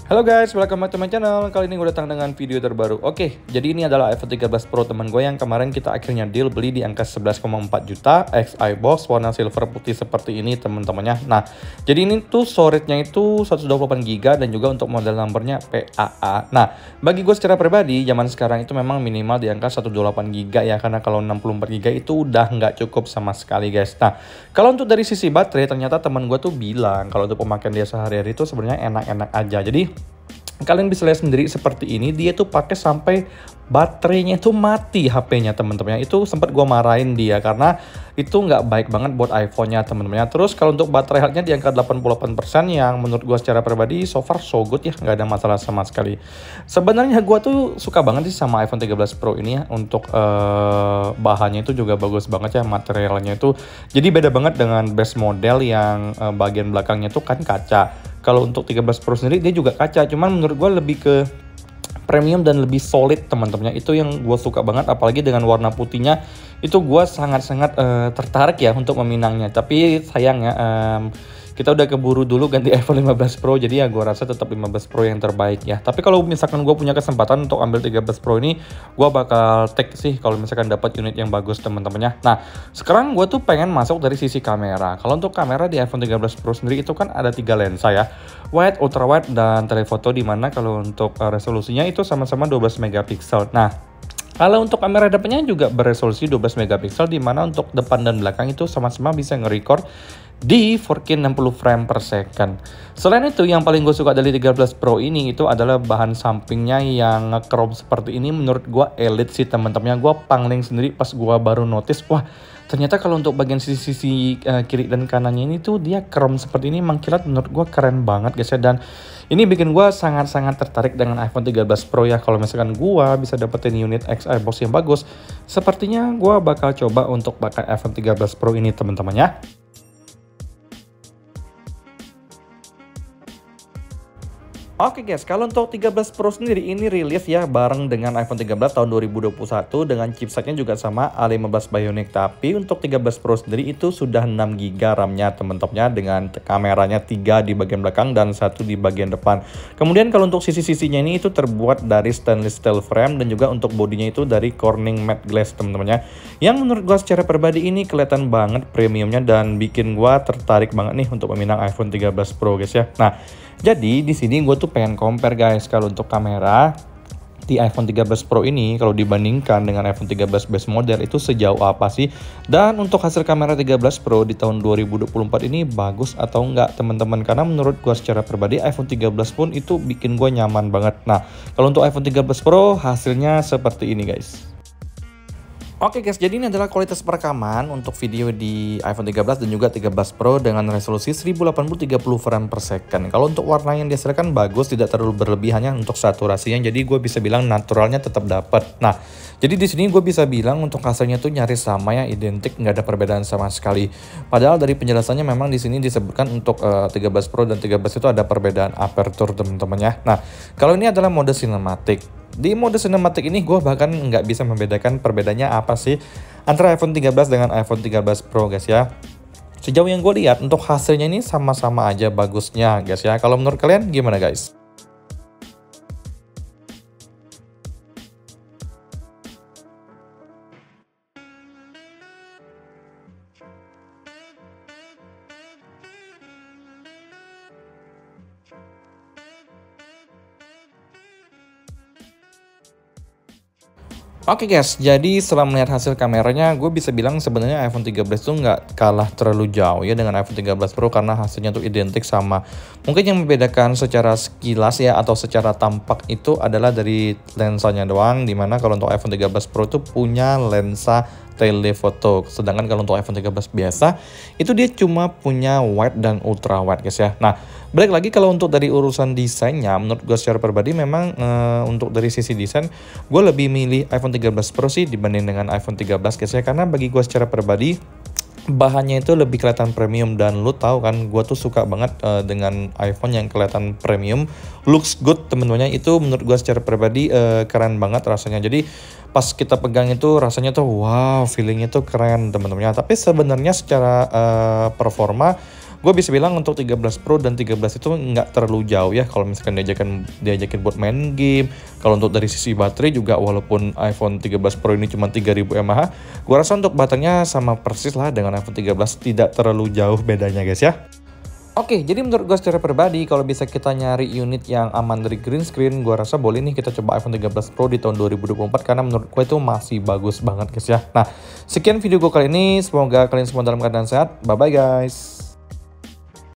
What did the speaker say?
Halo guys, welcome back to my channel. Kali ini gue datang dengan video terbaru. Oke, jadi ini adalah iPhone 13 Pro teman gue yang kemarin kita akhirnya deal beli di angka 11,4 juta Xi box warna silver putih seperti ini teman-temannya. Nah, jadi ini tuh storage-nya itu 128GB dan juga untuk model numbernya PAA. Nah, bagi gue secara pribadi zaman sekarang itu memang minimal di angka 128GB ya, karena kalau 64GB itu udah nggak cukup sama sekali guys. Nah, kalau untuk dari sisi baterai ternyata teman gue tuh bilang kalau untuk pemakaian dia sehari-hari itu sebenarnya enak-enak aja. Jadi kalian bisa lihat sendiri seperti ini, dia tuh pakai sampai baterainya itu mati HP-nya teman-teman. Itu sempat gua marahin dia karena itu nggak baik banget buat iPhone-nya teman-teman. Terus kalau untuk baterai health-nya di angka 88% yang menurut gua secara pribadi so far so good ya, nggak ada masalah sama sekali. Sebenarnya gua tuh suka banget sih sama iPhone 13 Pro ini ya. Untuk bahannya itu juga bagus banget ya, materialnya itu. Jadi beda banget dengan base model yang bagian belakangnya tuh kan kaca. Kalau untuk 13 Pro sendiri dia juga kaca, cuman menurut gue lebih ke premium dan lebih solid teman-teman. Itu yang gue suka banget, apalagi dengan warna putihnya itu gue sangat-sangat tertarik ya untuk meminangnya. Tapi sayangnya kita udah keburu dulu ganti iPhone 15 Pro, jadi ya gue rasa tetap 15 Pro yang terbaik ya. Tapi kalau misalkan gue punya kesempatan untuk ambil 13 Pro ini, gue bakal take sih kalau misalkan dapat unit yang bagus teman-temannya. Nah, sekarang gue tuh pengen masuk dari sisi kamera. Kalau untuk kamera di iPhone 13 Pro sendiri itu kan ada 3 lensa ya, wide, ultra wide, dan telephoto, dimana kalau untuk resolusinya itu sama-sama 12 megapiksel. Nah, kalau untuk kamera depannya juga beresolusi 12 megapiksel, dimana untuk depan dan belakang itu sama-sama bisa nge-record di 4K 60 frame per second. Selain itu, yang paling gue suka dari 13 Pro ini itu adalah bahan sampingnya yang nge-chrome seperti ini. Menurut gue elite sih teman-temannya. Gue pangling sendiri pas gue baru notice, wah ternyata kalau untuk bagian sisi-sisi kiri dan kanannya ini tuh dia chrome seperti ini mengkilat. Menurut gue keren banget guys ya, dan ini bikin gue sangat-sangat tertarik dengan iPhone 13 Pro ya. Kalau misalkan gue bisa dapetin unit Xi box yang bagus, sepertinya gue bakal coba untuk pakai iPhone 13 Pro ini teman-temannya. Oke guys, kalau untuk 13 Pro sendiri ini rilis ya bareng dengan iPhone 13 tahun 2021 dengan chipsetnya juga sama A15 Bionic. Tapi untuk 13 Pro sendiri itu sudah 6GB RAM-nya teman-temannya, dengan kameranya 3 di bagian belakang dan 1 di bagian depan. Kemudian kalau untuk sisi-sisinya ini itu terbuat dari stainless steel frame, dan juga untuk bodinya itu dari Corning matte glass teman-temannya. Yang menurut gua secara pribadi ini kelihatan banget premiumnya dan bikin gua tertarik banget nih untuk meminang iPhone 13 Pro guys ya. Nah, jadi di sini gue tuh pengen compare guys, kalau untuk kamera di iPhone 13 Pro ini kalau dibandingkan dengan iPhone 13 base model itu sejauh apa sih? Dan untuk hasil kamera 13 Pro di tahun 2024 ini bagus atau enggak teman-teman? Karena menurut gue secara pribadi iPhone 13 pun itu bikin gue nyaman banget. Nah, kalau untuk iPhone 13 Pro hasilnya seperti ini guys. Oke guys, jadi ini adalah kualitas perekaman untuk video di iPhone 13 dan juga 13 Pro dengan resolusi 1080 30 frame per second. Kalau untuk warna yang dihasilkan bagus, tidak terlalu berlebihannya untuk saturasinya, jadi gue bisa bilang naturalnya tetap dapat. Nah, jadi di sini gue bisa bilang untuk hasilnya tuh nyaris sama ya, identik, nggak ada perbedaan sama sekali. Padahal dari penjelasannya memang di sini disebutkan untuk 13 Pro dan 13 itu ada perbedaan aperture teman-teman ya. Nah, kalau ini adalah mode sinematik. Di mode sinematik ini gue bahkan nggak bisa membedakan perbedaannya apa sih antara iPhone 13 dengan iPhone 13 Pro guys ya. Sejauh yang gue lihat untuk hasilnya ini sama-sama aja bagusnya guys ya. Kalau menurut kalian gimana guys? Oke guys, jadi setelah melihat hasil kameranya, gue bisa bilang sebenarnya iPhone 13 tuh nggak kalah terlalu jauh ya dengan iPhone 13 Pro, karena hasilnya tuh identik sama. Mungkin yang membedakan secara sekilas ya atau secara tampak itu adalah dari lensanya doang, dimana kalau untuk iPhone 13 Pro tuh punya lensa telephoto, sedangkan kalau untuk iPhone 13 biasa itu dia cuma punya wide dan ultra wide guys ya. Nah, balik lagi kalau untuk dari urusan desainnya, menurut gue secara pribadi memang untuk dari sisi desain gue lebih milih iPhone 13 Pro sih dibanding dengan iPhone 13 guys ya, karena bagi gue secara pribadi bahannya itu lebih kelihatan premium, dan lu tahu kan gue tuh suka banget dengan iPhone yang kelihatan premium, looks good temen-temennya. Itu menurut gue secara pribadi keren banget rasanya. Jadi pas kita pegang itu rasanya tuh wow, feelingnya tuh keren temen-temennya. Tapi sebenarnya secara performa gue bisa bilang untuk 13 Pro dan 13 itu nggak terlalu jauh ya kalau misalkan diajakin buat main game. Kalau untuk dari sisi baterai juga, walaupun iPhone 13 Pro ini cuma 3000 mAh, gue rasa untuk baterainya sama persis lah dengan iPhone 13, tidak terlalu jauh bedanya guys ya. Oke, jadi menurut gue secara pribadi, kalau bisa kita nyari unit yang aman dari green screen, gue rasa boleh nih kita coba iPhone 13 Pro di tahun 2024, karena menurut gue itu masih bagus banget guys ya. Nah, sekian video gue kali ini, semoga kalian semua dalam keadaan sehat. Bye-bye guys.